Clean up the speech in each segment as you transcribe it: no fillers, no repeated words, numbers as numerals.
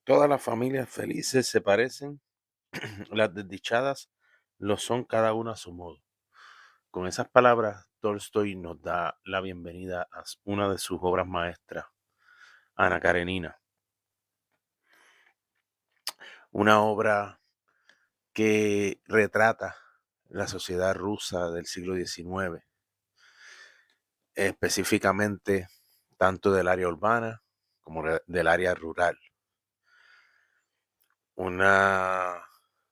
Todas las familias felices se parecen, las desdichadas lo son cada una a su modo. Con esas palabras, Tolstoy nos da la bienvenida a una de sus obras maestras, Ana Karenina, una obra que retrata la sociedad rusa del siglo XIX, específicamente tanto del área urbana como del área rural. Una,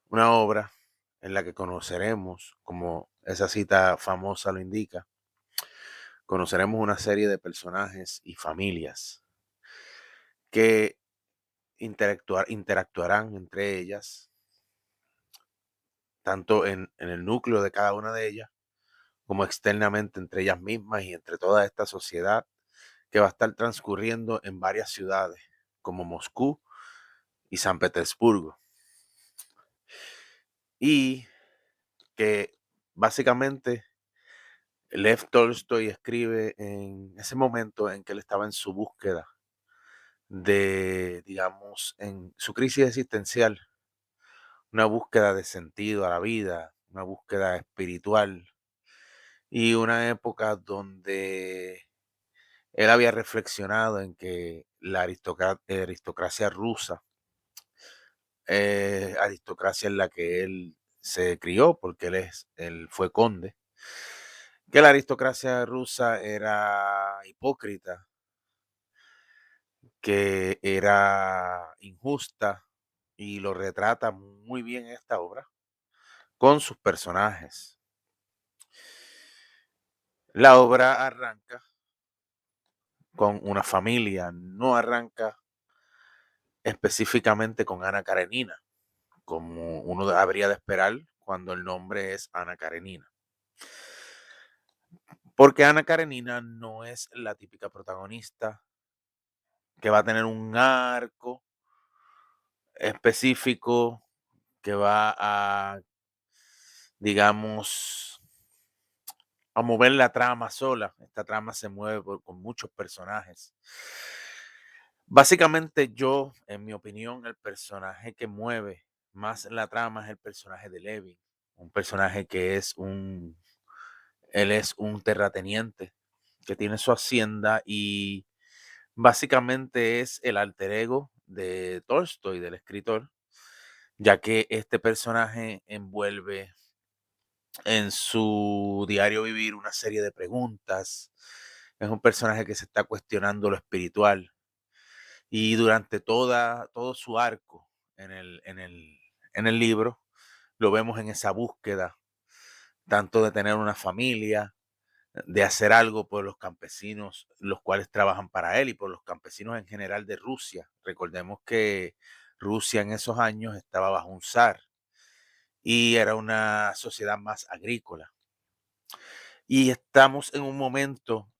una obra en la que conoceremos, como esa cita famosa lo indica, conoceremos una serie de personajes y familias que interactuarán entre ellas, tanto en el núcleo de cada una de ellas, como externamente entre ellas mismas y entre toda esta sociedad que va a estar transcurriendo en varias ciudades, como Moscú y San Petersburgo, y que básicamente Lev Tolstoy escribe en ese momento en que él estaba en su búsqueda de, digamos, en su crisis existencial, una búsqueda de sentido a la vida, una búsqueda espiritual y una época donde él había reflexionado en que la aristocracia rusa, aristocracia en la que él se crió, porque él fue conde, que la aristocracia rusa era hipócrita, que era injusta, y lo retrata muy bien esta obra con sus personajes. La obra arranca con una familia, no arranca específicamente con Ana Karenina, como uno habría de esperar cuando el nombre es Ana Karenina. Porque Ana Karenina no es la típica protagonista que va a tener un arco específico, que va a, digamos, a mover la trama sola. Esta trama se mueve con muchos personajes. Básicamente yo, en mi opinión, el personaje que mueve más la trama es el personaje de Levin, un personaje que él es un terrateniente que tiene su hacienda y básicamente es el alter ego de Tolstoy, del escritor, ya que este personaje envuelve en su diario vivir una serie de preguntas. Es un personaje que se está cuestionando lo espiritual y durante todo su arco en el libro lo vemos en esa búsqueda, tanto de tener una familia, de hacer algo por los campesinos, los cuales trabajan para él y por los campesinos en general de Rusia. Recordemos que Rusia en esos años estaba bajo un zar y era una sociedad más agrícola. Y estamos en un momento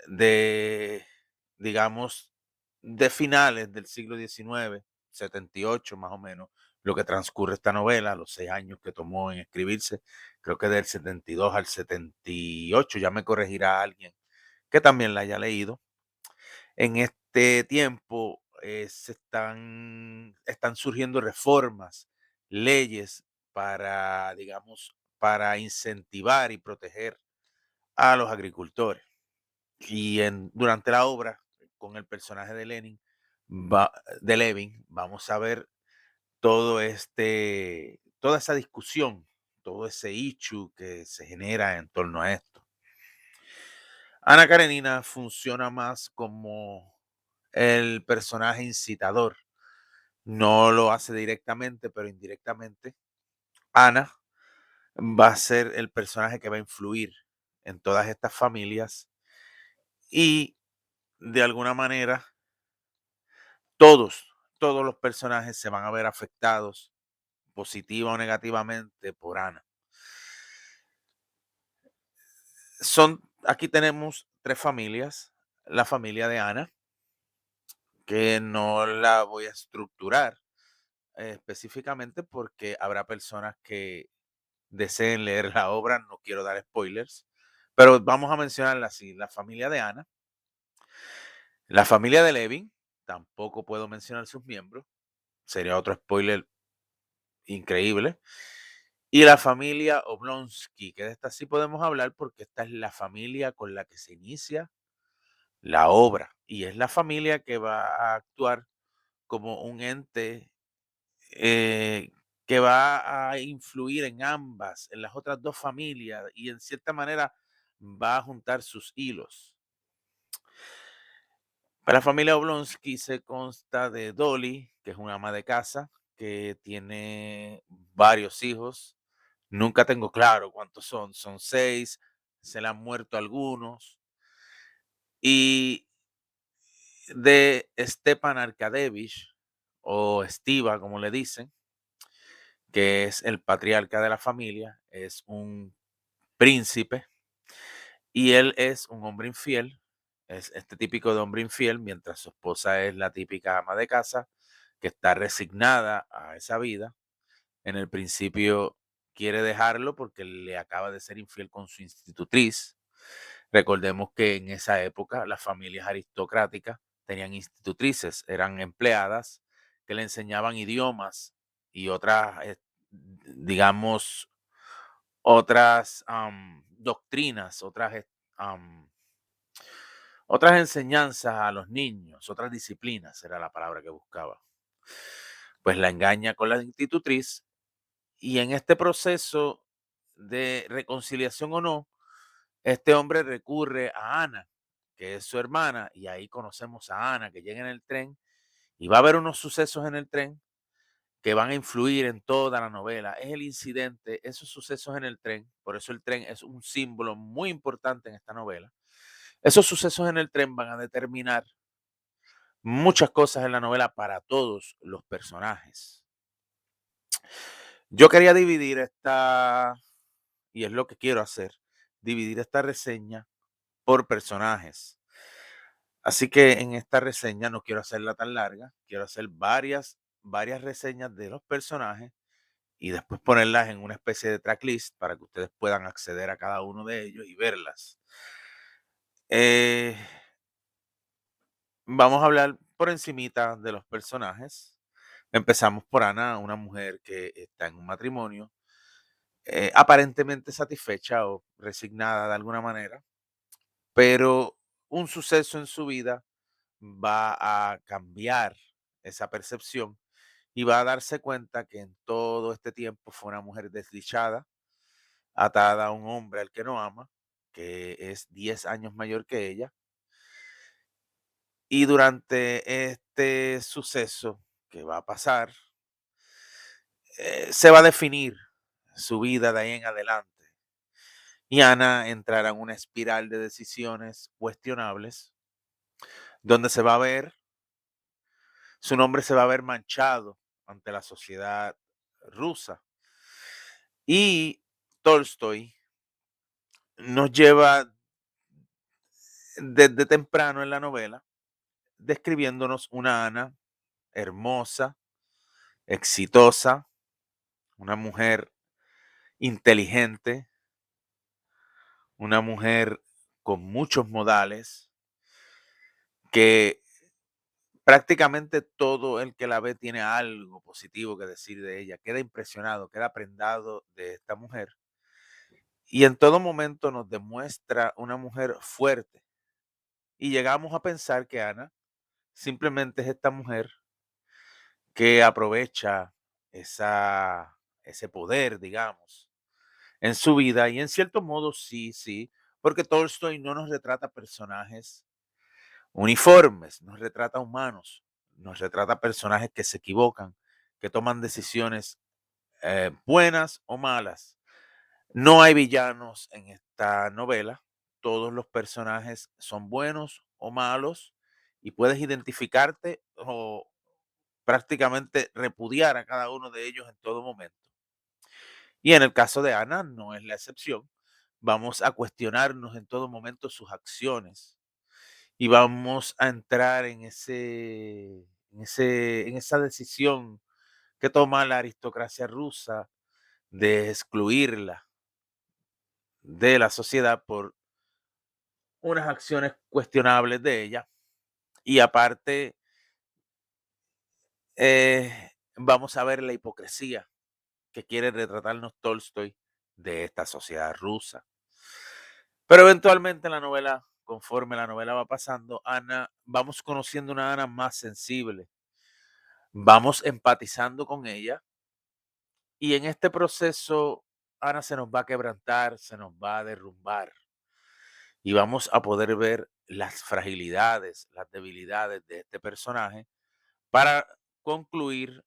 de, digamos, de finales del siglo XIX, 78 más o menos, lo que transcurre esta novela, los 6 años que tomó en escribirse, creo que del 72 al 78, ya me corregirá alguien que también la haya leído. En este tiempo están surgiendo reformas, leyes para, digamos, para incentivar y proteger a los agricultores. Y durante la obra, con el personaje de de Levin, vamos a ver toda esa discusión, todo ese issue que se genera en torno a esto. Ana Karenina funciona más como el personaje incitador. No lo hace directamente, pero indirectamente. Ana va a ser el personaje que va a influir en todas estas familias y de alguna manera todos los personajes se van a ver afectados positiva o negativamente por Ana. Aquí tenemos tres familias. La familia de Ana, que no la voy a estructurar específicamente porque habrá personas que deseen leer la obra, no quiero dar spoilers, pero vamos a mencionarla así: la familia de Ana, la familia de Levin, tampoco puedo mencionar sus miembros, Sería otro spoiler increíble. Y la familia Oblonsky, que de esta sí podemos hablar porque esta es la familia con la que se inicia la obra y es la familia que va a actuar como un ente eh, que va a influir en ambas, en las otras dos familias y en cierta manera va a juntar sus hilos. Para la familia Oblonsky se consta de Dolly, que es una ama de casa, que tiene varios hijos. Nunca tengo claro cuántos son 6, se le han muerto algunos. Y de Stepan Arkadevich, o Stiva, como le dicen, que es el patriarca de la familia, es un príncipe y él es un hombre infiel, es este típico de hombre infiel, mientras su esposa es la típica ama de casa que está resignada a esa vida. En el principio quiere dejarlo porque le acaba de ser infiel con su institutriz. Recordemos que en esa época las familias aristocráticas tenían institutrices, eran empleadas que le enseñaban idiomas y otras, digamos, otras doctrinas, otras enseñanzas a los niños, otras disciplinas, era la palabra que buscaba. Pues la engaña con la institutriz y en este proceso de reconciliación o no, este hombre recurre a Ana, que es su hermana, y ahí conocemos a Ana, que llega en el tren y va a haber unos sucesos en el tren que van a influir en toda la novela. Es el incidente, esos sucesos en el tren, por eso el tren es un símbolo muy importante en esta novela. Esos sucesos en el tren van a determinar muchas cosas en la novela para todos los personajes. Yo quería dividir esta, y es lo que quiero hacer, dividir esta reseña por personajes. Así que en esta reseña no quiero hacerla tan larga, quiero hacer varias reseñas de los personajes y después ponerlas en una especie de tracklist para que ustedes puedan acceder a cada uno de ellos y verlas. Eh, Vamos a hablar por encimita de los personajes. Empezamos por Ana, una mujer que está en un matrimonio, aparentemente satisfecha o resignada de alguna manera, pero un suceso en su vida va a cambiar esa percepción y va a darse cuenta que en todo este tiempo fue una mujer desdichada, atada a un hombre al que no ama, que es 10 años mayor que ella. Y durante este suceso que va a pasar, se va a definir su vida de ahí en adelante. Y Ana entrará en una espiral de decisiones cuestionables, donde se va a ver, su nombre se va a ver manchado ante la sociedad rusa. Y Tolstoy nos lleva desde temprano en la novela describiéndonos una Ana hermosa, exitosa, una mujer inteligente, una mujer con muchos modales, que prácticamente todo el que la ve tiene algo positivo que decir de ella, queda impresionado, queda prendado de esta mujer y en todo momento nos demuestra una mujer fuerte y llegamos a pensar que Ana simplemente es esta mujer que aprovecha ese poder, digamos, en su vida y en cierto modo sí, sí, porque Tolstoy no nos retrata personajes uniformes, nos retrata humanos, nos retrata personajes que se equivocan, que toman decisiones buenas o malas. No hay villanos en esta novela, todos los personajes son buenos o malos y puedes identificarte o prácticamente repudiar a cada uno de ellos en todo momento. Y en el caso de Ana no es la excepción. Vamos a cuestionarnos en todo momento sus acciones y vamos a entrar en esa decisión que toma la aristocracia rusa de excluirla de la sociedad por unas acciones cuestionables de ella. Y aparte, vamos a ver la hipocresía que quiere retratarnos Tolstoy de esta sociedad rusa. Pero eventualmente en la novela, conforme la novela va pasando, Ana, vamos conociendo una Ana más sensible, vamos empatizando con ella y en este proceso Ana se nos va a quebrantar, se nos va a derrumbar y vamos a poder ver las fragilidades, las debilidades de este personaje para concluir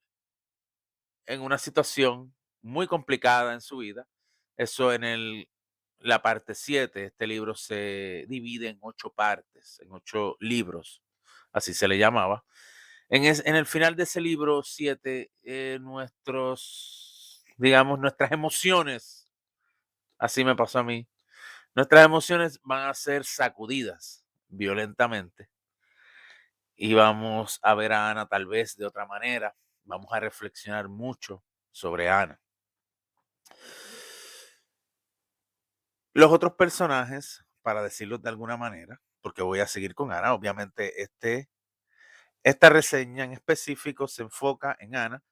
en una situación muy complicada en su vida. Eso en la parte 7. Este libro se divide en 8 partes, en 8 libros, así se le llamaba. En el final de ese libro 7, digamos, nuestras emociones, así me pasó a mí, nuestras emociones van a ser sacudidas violentamente y vamos a ver a Ana tal vez de otra manera. Vamos a reflexionar mucho sobre Ana. Los otros personajes, para decirlo de alguna manera, porque voy a seguir con Ana, obviamente esta reseña en específico se enfoca en Ana.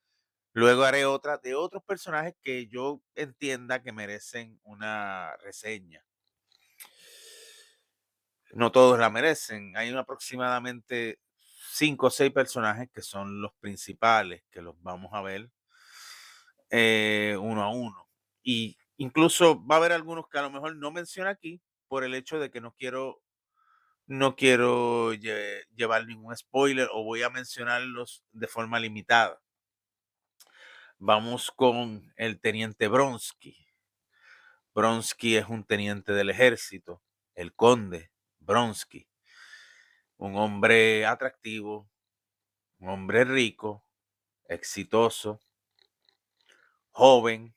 Luego haré otra de otros personajes que yo entienda que merecen una reseña. No todos la merecen. Hay aproximadamente 5 o 6 personajes que son los principales, que los vamos a ver uno a uno. Y incluso va a haber algunos que a lo mejor no menciono aquí por el hecho de que no quiero llevar ningún spoiler o voy a mencionarlos de forma limitada. Vamos con el teniente Bronsky. Bronsky es un teniente del ejército, el conde Bronsky, un hombre atractivo, un hombre rico, exitoso, joven,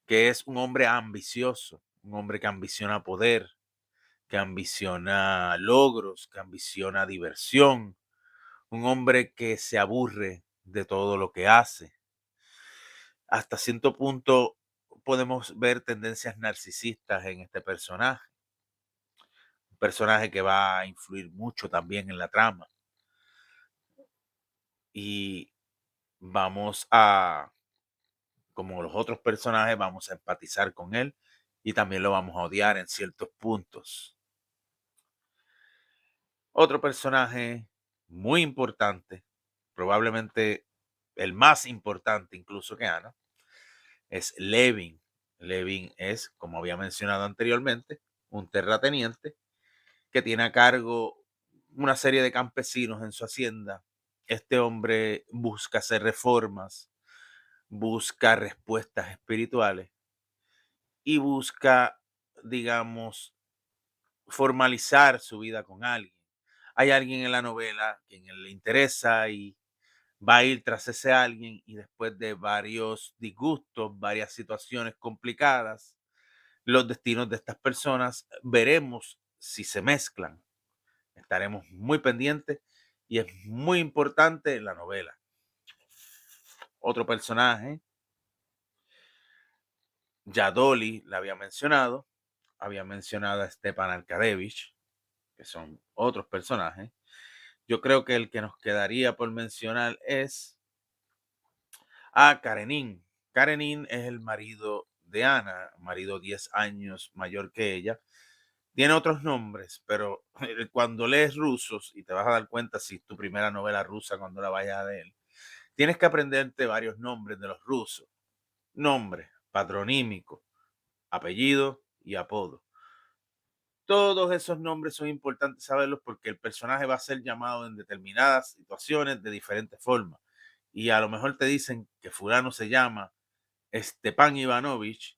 que es un hombre ambicioso, un hombre que ambiciona poder, que ambiciona logros, que ambiciona diversión, un hombre que se aburre de todo lo que hace. Hasta cierto punto podemos ver tendencias narcisistas en este personaje, un personaje que va a influir mucho también en la trama y vamos a, como los otros personajes, vamos a empatizar con él y también lo vamos a odiar en ciertos puntos. Otro personaje muy importante, probablemente el más importante incluso que Ana, es Levin. Levin es, como había mencionado anteriormente, un terrateniente que tiene a cargo una serie de campesinos en su hacienda. Este hombre busca hacer reformas, busca respuestas espirituales y busca, digamos, formalizar su vida con alguien. Hay alguien en la novela quien le interesa y va a ir tras ese alguien y después de varios disgustos, varias situaciones complicadas, los destinos de estas personas veremos si se mezclan. Estaremos muy pendientes y es muy importante la novela. Otro personaje, ya Dolly la había mencionado a Stepan Arkadevich, que son otros personajes. Yo creo que el que nos quedaría por mencionar es a Karenin. Karenin es el marido de Ana, marido 10 años mayor que ella. Tiene otros nombres, pero cuando lees rusos, y te vas a dar cuenta si es tu primera novela rusa cuando la vayas a leer, tienes que aprenderte varios nombres de los rusos. Nombre, patronímico, apellido y apodo. Todos esos nombres son importantes saberlos porque el personaje va a ser llamado en determinadas situaciones de diferentes formas. Y a lo mejor te dicen que fulano se llama Stepan Ivanovich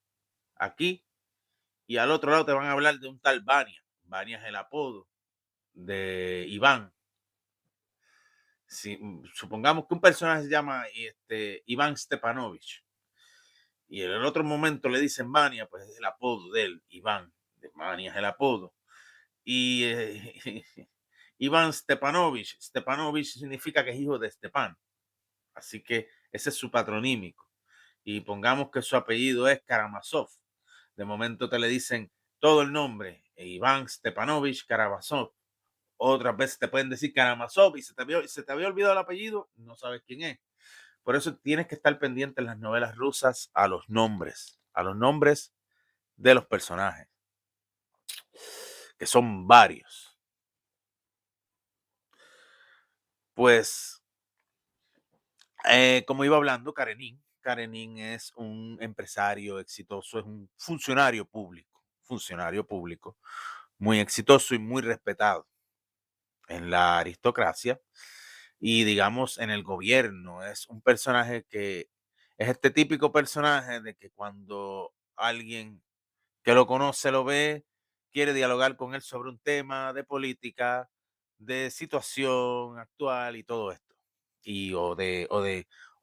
aquí y al otro lado te van a hablar de un tal Vania. Vania es el apodo de Iván. Si, supongamos que un personaje se llama Iván Stepanovich y en el otro momento le dicen Vania, pues es el apodo de él, Iván. Vania es el apodo. Y Iván Stepanovich. Stepanovich significa que es hijo de Stepan. Así que ese es su patronímico. Y pongamos que su apellido es Karamazov. De momento te le dicen todo el nombre, Iván Stepanovich Karamazov Otras veces te pueden decir Karamazov y se te había olvidado el apellido, no sabes quién es. Por eso tienes que estar pendiente en las novelas rusas a los nombres de los personajes, que son varios. Pues, como iba hablando, Karenin es un empresario exitoso, es un funcionario público, muy exitoso y muy respetado en la aristocracia y digamos en el gobierno. Es un personaje que es este típico personaje de que cuando alguien que lo conoce lo ve, quiere dialogar con él sobre un tema de política, de situación actual y todo esto. Y o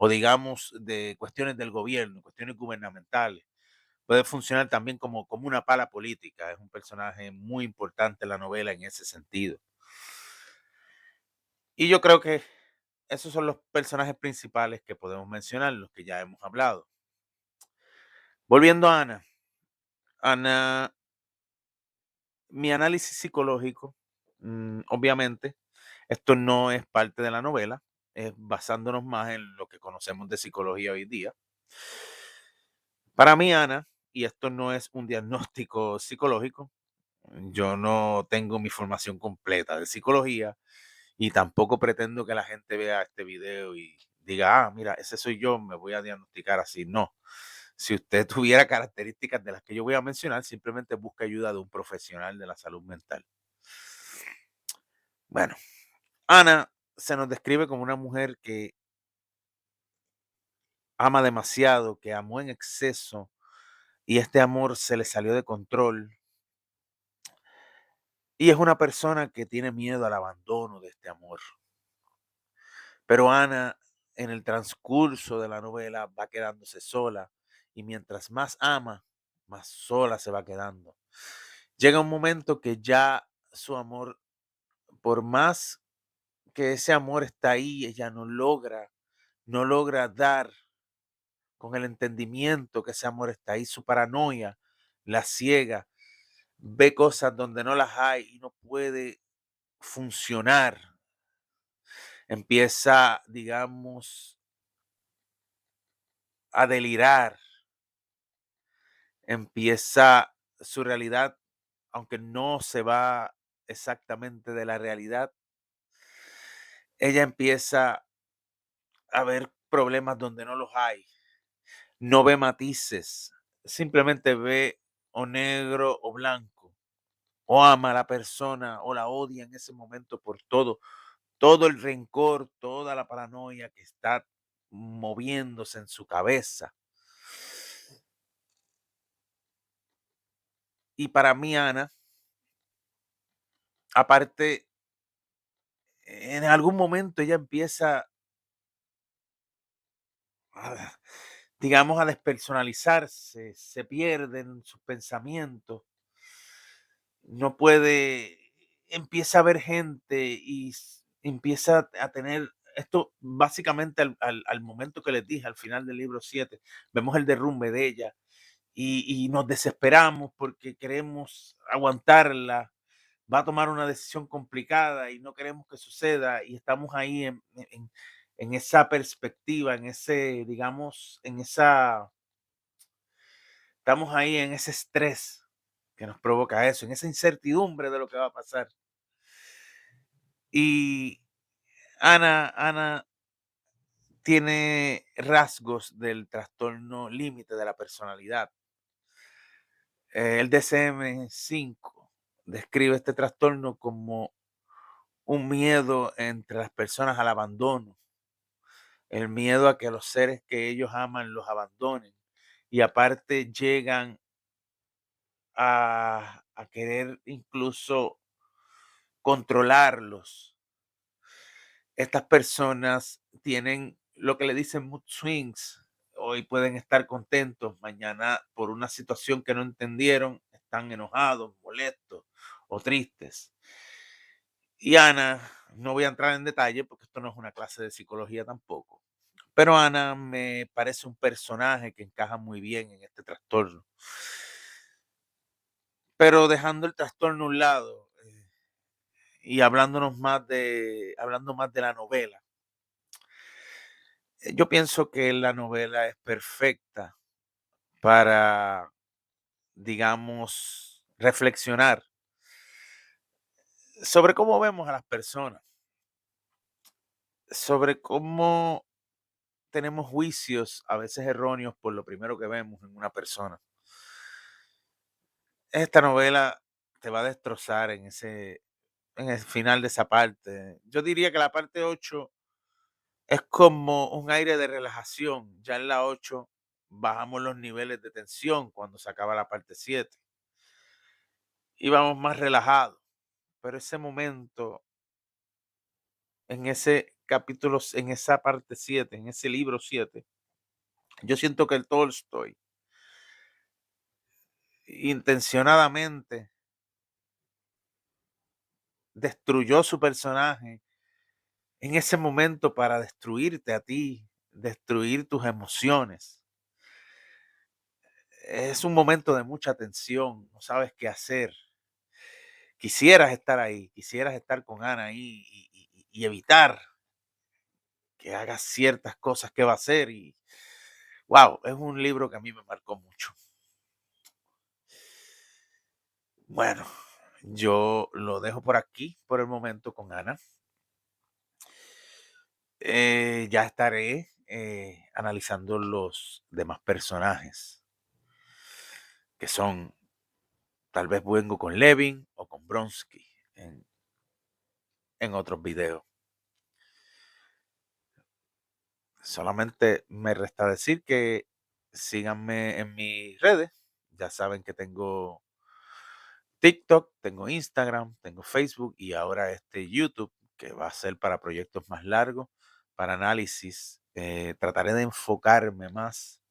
digamos de cuestiones del gobierno, cuestiones gubernamentales. Puede funcionar también como una pala política. Es un personaje muy importante en la novela en ese sentido. Y yo creo que esos son los personajes principales que podemos mencionar, los que ya hemos hablado. Volviendo a Ana. Ana, mi análisis psicológico, obviamente, esto no es parte de la novela, es basándonos más en lo que conocemos de psicología hoy día. Para mí, Ana, y esto no es un diagnóstico psicológico, yo no tengo mi formación completa de psicología y tampoco pretendo que la gente vea este video y diga, ah, mira, ese soy yo, me voy a diagnosticar así. No. Si usted tuviera características de las que yo voy a mencionar, simplemente busque ayuda de un profesional de la salud mental. Bueno, Ana se nos describe como una mujer que ama demasiado, que amó en exceso y este amor se le salió de control. Y es una persona que tiene miedo al abandono de este amor. Pero Ana, en el transcurso de la novela, va quedándose sola y mientras más ama, más sola se va quedando. Llega un momento que ya su amor, por más que ese amor está ahí, ella no logra dar con el entendimiento que ese amor está ahí. Su paranoia la ciega, ve cosas donde no las hay y no puede funcionar. Empieza, digamos, a delirar, empieza su realidad, aunque no se va exactamente de la realidad, ella empieza a ver problemas donde no los hay, no ve matices, simplemente ve o negro o blanco, o ama a la persona o la odia en ese momento por todo el rencor, toda la paranoia que está moviéndose en su cabeza. Y para mí, Ana, aparte, en algún momento ella empieza a, digamos, a despersonalizarse, se pierde en sus pensamientos, no puede, empieza a ver gente y empieza a tener esto básicamente al momento que les dije, al final del libro 7 vemos el derrumbe de ella y nos desesperamos porque queremos aguantarla, va a tomar una decisión complicada y no queremos que suceda y estamos ahí en esa perspectiva, en ese, digamos, estamos ahí en ese estrés que nos provoca eso, en esa incertidumbre de lo que va a pasar. Y Ana tiene rasgos del trastorno límite de la personalidad. El DSM-5 describe este trastorno como un miedo entre las personas al abandono, el miedo a que los seres que ellos aman los abandonen y aparte llegan a querer incluso controlarlos. Estas personas tienen lo que le dicen mood swings. Hoy pueden estar contentos, mañana por una situación que no entendieron, están enojados, molestos o tristes. Y Ana, no voy a entrar en detalle porque esto no es una clase de psicología tampoco, pero Ana me parece un personaje que encaja muy bien en este trastorno. Pero dejando el trastorno a un lado, Y hablando más de la novela, yo pienso que la novela es perfecta para, digamos, reflexionar sobre cómo vemos a las personas, sobre cómo tenemos juicios a veces erróneos por lo primero que vemos en una persona. Esta novela te va a destrozar en el final de esa parte. Yo diría que la parte 8 es como un aire de relajación. Ya en la 8 bajamos los niveles de tensión cuando se acaba la parte 7. Íbamos más relajados, pero ese momento, en ese capítulo, en esa parte 7, en ese libro 7, yo siento que el Tolstoy intencionadamente destruyó su personaje en ese momento para destruirte a ti, destruir tus emociones. Es un momento de mucha tensión, no sabes qué hacer. Quisieras estar ahí, quisieras estar con Ana ahí y evitar que haga ciertas cosas que va a hacer. Y wow, es un libro que a mí me marcó mucho. Bueno, yo lo dejo por aquí por el momento con Ana. Ya estaré analizando los demás personajes, que son, tal vez vengo con Levin o con Bronsky en otros videos. Solamente me resta decir que síganme en mis redes. Ya saben que tengo TikTok, tengo Instagram, tengo Facebook y ahora este YouTube, que va a ser para proyectos más largos, para análisis. Trataré de enfocarme más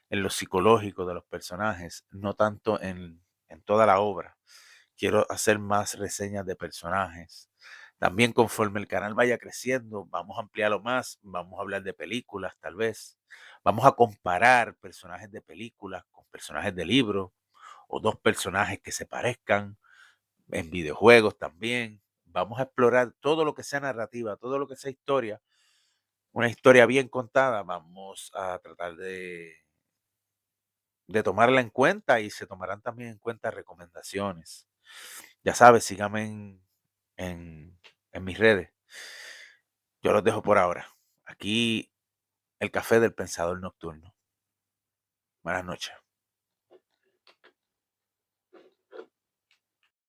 en lo psicológico de los personajes, no tanto en toda la obra. Quiero hacer más reseñas de personajes. También conforme el canal vaya creciendo, vamos a ampliarlo más, vamos a hablar de películas tal vez. Vamos a comparar personajes de películas con personajes de libros o dos personajes que se parezcan en videojuegos también. Vamos a explorar todo lo que sea narrativa, todo lo que sea historia, una historia bien contada. Vamos a tratar de tomarla en cuenta y se tomarán también en cuenta recomendaciones. Ya sabes, síganme en, en mis redes. Yo los dejo por ahora. Aquí el café del pensador nocturno. Buenas noches.